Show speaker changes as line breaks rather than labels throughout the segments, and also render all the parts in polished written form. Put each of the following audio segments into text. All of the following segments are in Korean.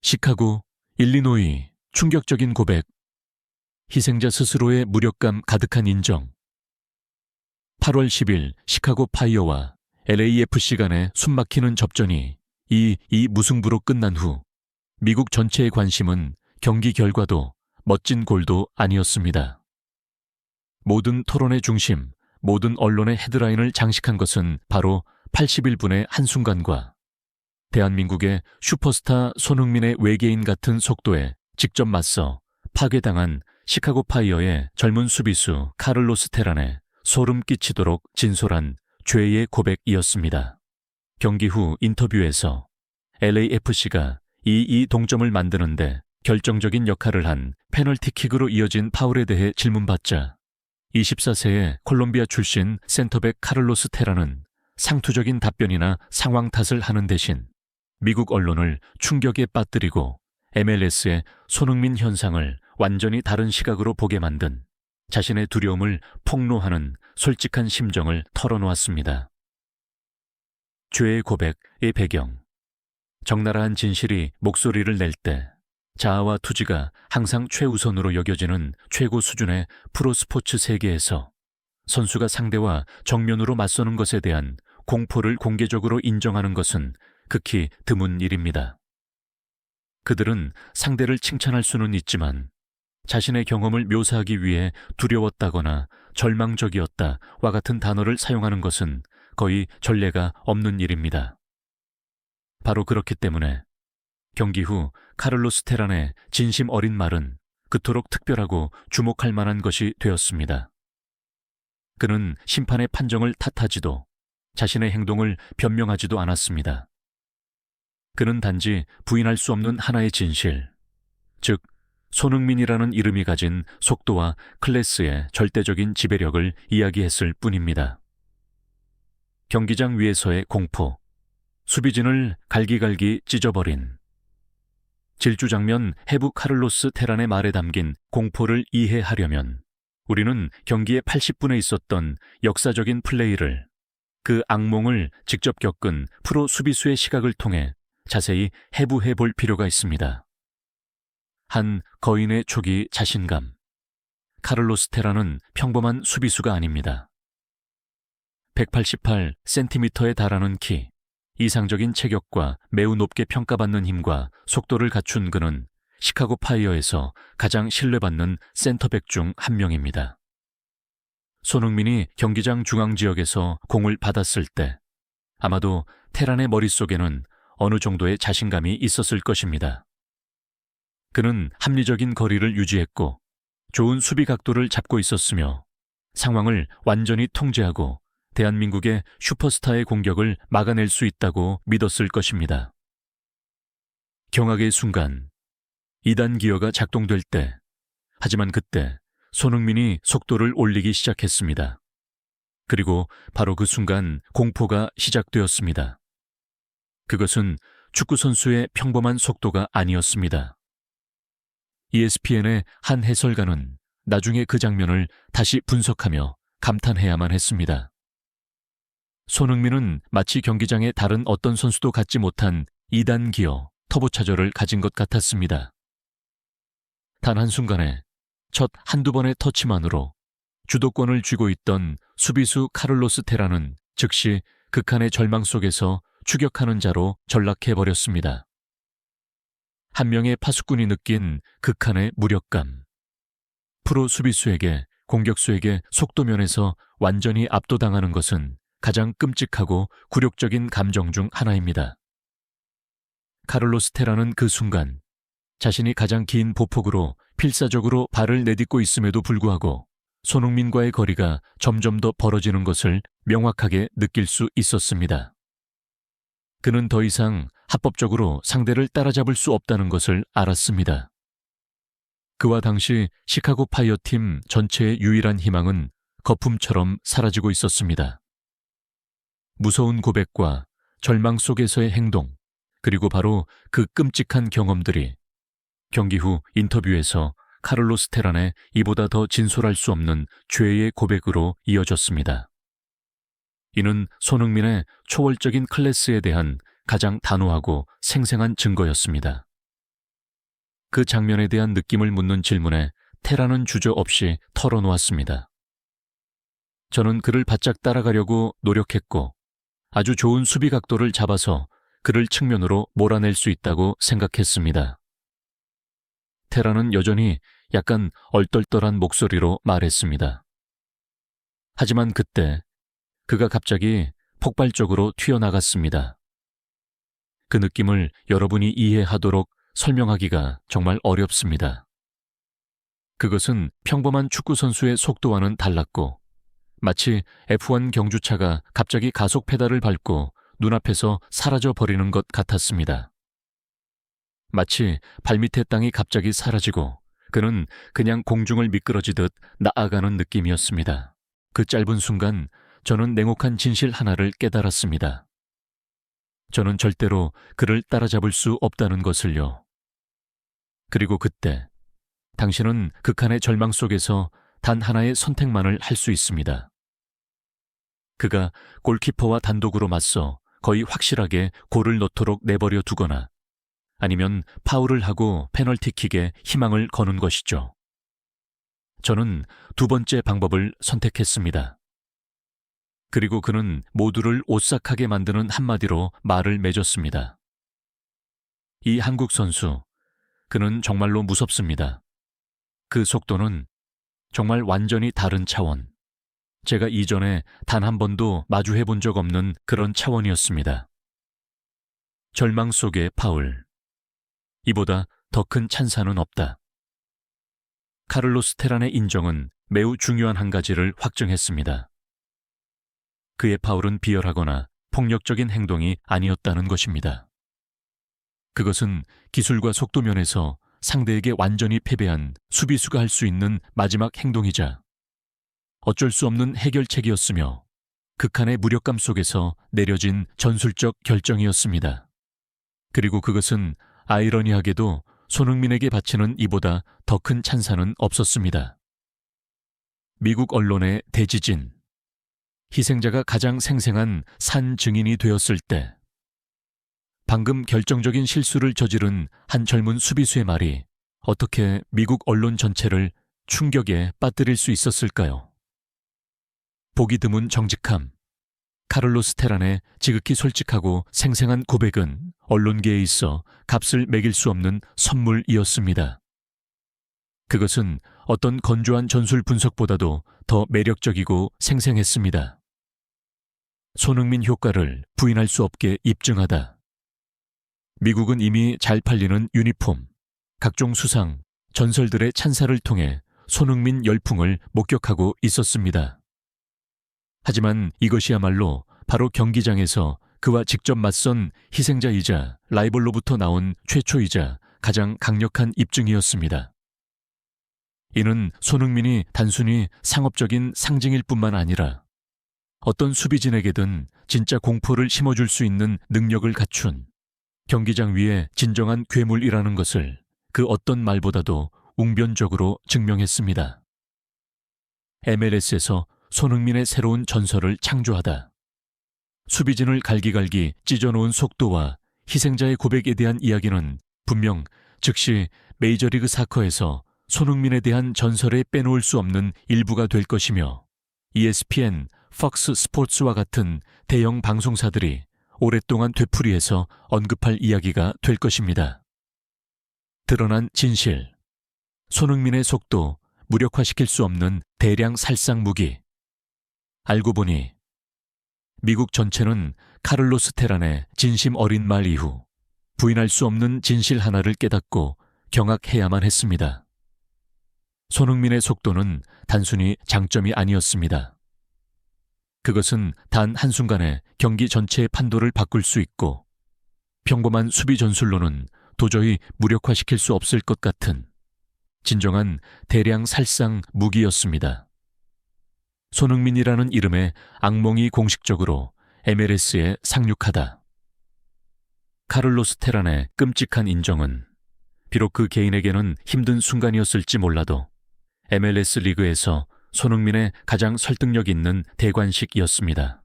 시카고, 일리노이, 충격적인 고백. 희생자 스스로의 무력감 가득한 인정. 8월 10일 시카고 파이어와 LAFC 간의 숨막히는 접전이 이 무승부로 끝난 후 미국 전체의 관심은 경기 결과도 멋진 골도 아니었습니다. 모든 토론의 중심, 모든 언론의 헤드라인을 장식한 것은 바로 81분의 한순간과 대한민국의 슈퍼스타 손흥민의 외계인 같은 속도에 직접 맞서 파괴당한 시카고 파이어의 젊은 수비수 카를로스 테란의 소름 끼치도록 진솔한 죄의 고백이었습니다. 경기 후 인터뷰에서 LAFC가 2-2 동점을 만드는데 결정적인 역할을 한 페널티킥으로 이어진 파울에 대해 질문받자 24세의 콜롬비아 출신 센터백 카를로스 테란은 상투적인 답변이나 상황 탓을 하는 대신 미국 언론을 충격에 빠뜨리고 MLS의 손흥민 현상을 완전히 다른 시각으로 보게 만든 자신의 두려움을 폭로하는 솔직한 심정을 털어놓았습니다. 죄의 고백의 배경. 적나라한 진실이 목소리를 낼 때 자아와 투지가 항상 최우선으로 여겨지는 최고 수준의 프로스포츠 세계에서 선수가 상대와 정면으로 맞서는 것에 대한 공포를 공개적으로 인정하는 것은 극히 드문 일입니다. 그들은 상대를 칭찬할 수는 있지만 자신의 경험을 묘사하기 위해 두려웠다거나 절망적이었다와 같은 단어를 사용하는 것은 거의 전례가 없는 일입니다. 바로 그렇기 때문에 경기 후 카를로스 테란의 진심 어린 말은 그토록 특별하고 주목할 만한 것이 되었습니다. 그는 심판의 판정을 탓하지도 자신의 행동을 변명하지도 않았습니다. 그는 단지 부인할 수 없는 하나의 진실, 즉 손흥민이라는 이름이 가진 속도와 클래스의 절대적인 지배력을 이야기했을 뿐입니다. 경기장 위에서의 공포, 수비진을 갈기갈기 찢어버린 질주 장면 해부 카를로스 테란의 말에 담긴 공포를 이해하려면 우리는 경기의 80분에 있었던 역사적인 플레이를, 그 악몽을 직접 겪은 프로 수비수의 시각을 통해 자세히 해부해 볼 필요가 있습니다. 한 거인의 초기 자신감. 카를로스 테란은 평범한 수비수가 아닙니다. 188cm에 달하는 키, 이상적인 체격과 매우 높게 평가받는 힘과 속도를 갖춘 그는 시카고 파이어에서 가장 신뢰받는 센터백 중 한 명입니다. 손흥민이 경기장 중앙 지역에서 공을 받았을 때 아마도 테란의 머릿속에는 어느 정도의 자신감이 있었을 것입니다. 그는 합리적인 거리를 유지했고 좋은 수비 각도를 잡고 있었으며 상황을 완전히 통제하고 대한민국의 슈퍼스타의 공격을 막아낼 수 있다고 믿었을 것입니다. 경악의 순간, 2단 기어가 작동될 때, 하지만 그때 손흥민이 속도를 올리기 시작했습니다. 그리고 바로 그 순간 공포가 시작되었습니다. 그것은 축구 선수의 평범한 속도가 아니었습니다. ESPN의 한 해설가는 나중에 그 장면을 다시 분석하며 감탄해야만 했습니다. 손흥민은 마치 경기장의 다른 어떤 선수도 갖지 못한 2단 기어, 터보차저를 가진 것 같았습니다. 단 한순간에 첫 한두 번의 터치만으로 주도권을 쥐고 있던 수비수 카를로스 테란은 즉시 극한의 절망 속에서 추격하는 자로 전락해버렸습니다. 한 명의 파수꾼이 느낀 극한의 무력감. 프로 수비수에게, 공격수에게 속도면에서 완전히 압도당하는 것은 가장 끔찍하고 굴욕적인 감정 중 하나입니다. 카를로스 테란은 그 순간 자신이 가장 긴 보폭으로 필사적으로 발을 내딛고 있음에도 불구하고 손흥민과의 거리가 점점 더 벌어지는 것을 명확하게 느낄 수 있었습니다. 그는 더 이상 합법적으로 상대를 따라잡을 수 없다는 것을 알았습니다. 그와 당시 시카고 파이어 팀 전체의 유일한 희망은 거품처럼 사라지고 있었습니다. 무서운 고백과 절망 속에서의 행동, 그리고 바로 그 끔찍한 경험들이 경기 후 인터뷰에서 카를로스 테란의 이보다 더 진솔할 수 없는 죄의 고백으로 이어졌습니다. 이는 손흥민의 초월적인 클래스에 대한 가장 단호하고 생생한 증거였습니다. 그 장면에 대한 느낌을 묻는 질문에 테라는 주저없이 털어놓았습니다. 저는 그를 바짝 따라가려고 노력했고 아주 좋은 수비 각도를 잡아서 그를 측면으로 몰아낼 수 있다고 생각했습니다. 테라는 여전히 약간 얼떨떨한 목소리로 말했습니다. 하지만 그때 그가 갑자기 폭발적으로 튀어나갔습니다. 그 느낌을 여러분이 이해하도록 설명하기가 정말 어렵습니다. 그것은 평범한 축구선수의 속도와는 달랐고 마치 F1 경주차가 갑자기 가속 페달을 밟고 눈앞에서 사라져버리는 것 같았습니다. 마치 발밑의 땅이 갑자기 사라지고 그는 그냥 공중을 미끄러지듯 나아가는 느낌이었습니다. 그 짧은 순간 저는 냉혹한 진실 하나를 깨달았습니다. 저는 절대로 그를 따라잡을 수 없다는 것을요. 그리고 그때 당신은 극한의 절망 속에서 단 하나의 선택만을 할 수 있습니다. 그가 골키퍼와 단독으로 맞서 거의 확실하게 골을 넣도록 내버려 두거나 아니면 파울을 하고 페널티킥에 희망을 거는 것이죠. 저는 두 번째 방법을 선택했습니다. 그리고 그는 모두를 오싹하게 만드는 한마디로 말을 맺었습니다. 이 한국 선수, 그는 정말로 무섭습니다. 그 속도는 정말 완전히 다른 차원. 제가 이전에 단 한 번도 마주해 본 적 없는 그런 차원이었습니다. 절망 속의 파울. 이보다 더 큰 찬사는 없다. 카를로스 테란의 인정은 매우 중요한 한 가지를 확증했습니다. 그의 파울은 비열하거나 폭력적인 행동이 아니었다는 것입니다. 그것은 기술과 속도 면에서 상대에게 완전히 패배한 수비수가 할 수 있는 마지막 행동이자 어쩔 수 없는 해결책이었으며 극한의 무력감 속에서 내려진 전술적 결정이었습니다. 그리고 그것은 아이러니하게도 손흥민에게 바치는 이보다 더 큰 찬사는 없었습니다. 미국 언론의 대지진, 희생자가 가장 생생한 산 증인이 되었을 때 방금 결정적인 실수를 저지른 한 젊은 수비수의 말이 어떻게 미국 언론 전체를 충격에 빠뜨릴 수 있었을까요? 보기 드문 정직함, 카를로스 테란의 지극히 솔직하고 생생한 고백은 언론계에 있어 값을 매길 수 없는 선물이었습니다. 그것은 어떤 건조한 전술 분석보다도 더 매력적이고 생생했습니다. 손흥민 효과를 부인할 수 없게 입증하다. 미국은 이미 잘 팔리는 유니폼, 각종 수상, 전설들의 찬사를 통해 손흥민 열풍을 목격하고 있었습니다. 하지만 이것이야말로 바로 경기장에서 그와 직접 맞선 희생자이자 라이벌로부터 나온 최초이자 가장 강력한 입증이었습니다. 이는 손흥민이 단순히 상업적인 상징일 뿐만 아니라 어떤 수비진에게든 진짜 공포를 심어줄 수 있는 능력을 갖춘 경기장 위의 진정한 괴물이라는 것을 그 어떤 말보다도 웅변적으로 증명했습니다. MLS에서 손흥민의 새로운 전설을 창조하다. 수비진을 갈기갈기 찢어놓은 속도와 희생자의 고백에 대한 이야기는 분명 즉시 메이저리그 사커에서 손흥민에 대한 전설에 빼놓을 수 없는 일부가 될 것이며 ESPN, 팍스 스포츠와 같은 대형 방송사들이 오랫동안 되풀이해서 언급할 이야기가 될 것입니다. 드러난 진실, 손흥민의 속도, 무력화시킬 수 없는 대량 살상 무기. 알고 보니 미국 전체는 카를로스 테란의 진심 어린 말 이후 부인할 수 없는 진실 하나를 깨닫고 경악해야만 했습니다. 손흥민의 속도는 단순히 장점이 아니었습니다. 그것은 단 한순간에 경기 전체의 판도를 바꿀 수 있고 평범한 수비 전술로는 도저히 무력화시킬 수 없을 것 같은 진정한 대량 살상 무기였습니다. 손흥민이라는 이름의 악몽이 공식적으로 MLS에 상륙하다. 카를로스 테란의 끔찍한 인정은 비록 그 개인에게는 힘든 순간이었을지 몰라도 MLS 리그에서 손흥민의 가장 설득력 있는 대관식이었습니다.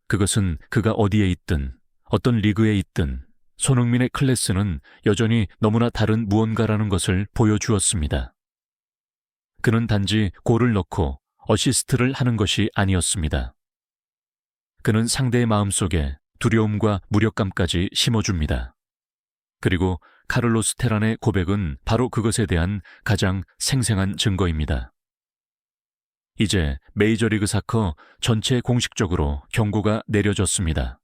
그것은 그가 어디에 있든 어떤 리그에 있든 손흥민의 클래스는 여전히 너무나 다른 무언가라는 것을 보여주었습니다. 그는 단지 골을 넣고 어시스트를 하는 것이 아니었습니다. 그는 상대의 마음속에 두려움과 무력감까지 심어줍니다. 그리고 카를로스 테란의 고백은 바로 그것에 대한 가장 생생한 증거입니다. 이제 메이저리그 사커 전체에 공식적으로 경고가 내려졌습니다.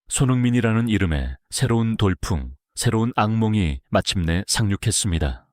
손흥민이라는 이름에 새로운 돌풍, 새로운 악몽이 마침내 상륙했습니다.